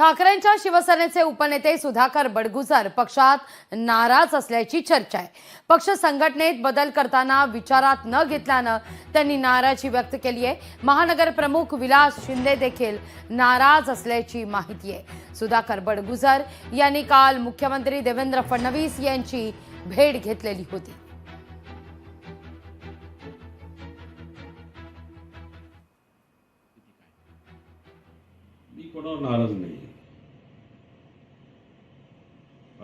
ठाकरेंच्या शिवसेनेचे उपनेते सुधाकर बडगुजर पक्षात नाराज असल्याची चर्चा आहे। पक्ष संघटनेत बदल करताना विचारात न घेतल्यानं त्यांनी नाराजी व्यक्त केली आहे। महानगर प्रमुख विलास शिंदे देखील नाराज असल्याची माहिती आहे। सुधाकर बडगुजर यांनी काल मुख्यमंत्री देवेंद्र फडणवीस यांची भेट घेतलेली होती। मी कोणावर नाराज नाही।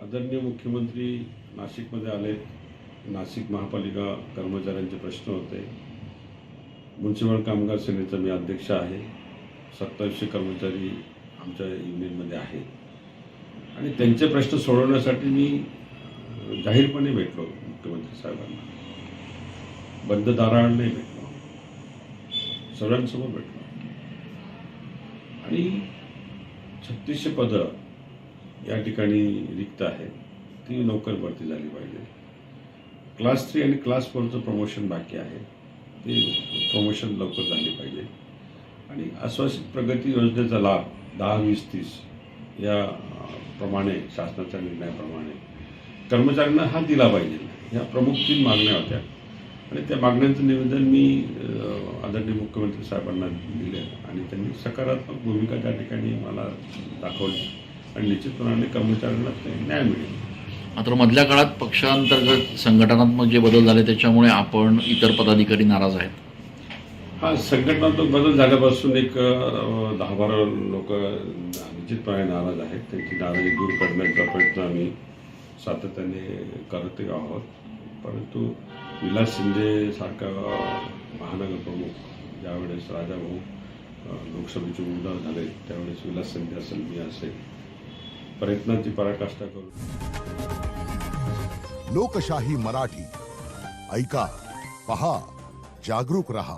आदरणीय मुख्यमंत्री नाशिकमध्ये आले। नाशिक महापालिका कर्मचाऱ्यांचे प्रश्न होते। म्युनिसिपल कामगार सेनेचा मी अध्यक्ष आहे। 2700 कर्मचारी आमच्या युनियनमध्ये आहेत आणि त्यांचे प्रश्न सोडवण्यासाठी मी जाहीरपणे भेटलो मुख्यमंत्री साहेबांना। बंद दाराआड नाही भेटलो, सर्वांसमोर भेटलो आणि 3600 पदं या ठिकाणी रिक्त आहेत, ती लवकर भरती झाली पाहिजे। क्लास 3 आणि क्लास 4चं प्रमोशन बाकी आहे, ते प्रमोशन लवकर झाले पाहिजे आणि आश्वासित प्रगती योजनेचा लाभ 10, 20, 30 या प्रमाणे शासनाच्या निर्णयाप्रमाणे कर्मचाऱ्यांना हा दिला पाहिजे। ह्या प्रमुख 3 मागण्या होत्या आणि त्या मागण्यांचं निवेदन मी आदरणीय मुख्यमंत्री साहेबांना दिले आणि त्यांनी सकारात्मक भूमिका त्या ठिकाणी मला दाखवली आणि निश्चितपणाने कर्मचाऱ्यांना न्याय मिळेल। मात्र मधल्या काळात पक्षांतर्गत संघटनात्मक जे बदल झाले त्याच्यामुळे आपण इतर पदाधिकारी नाराज आहेत। हा, संघटनात्मक बदल झाल्यापासून एक 10-12 लोक निश्चितपणे नाराज आहेत। त्यांची नाराजी दूर करण्याचा प्रयत्न आम्ही सातत्याने करत आहोत, परंतु विलास शिंदे सारखा महानगर प्रमुख ज्यावेळेस राजाभाऊ लोकसभेचे उमेदवार झाले त्यावेळेस विलास शिंदे असेल, मी असेल, प्रयत्नांची पराकाष्ठा करू। लोकशाही मराठी ऐका, पहा, जागरूक रहा।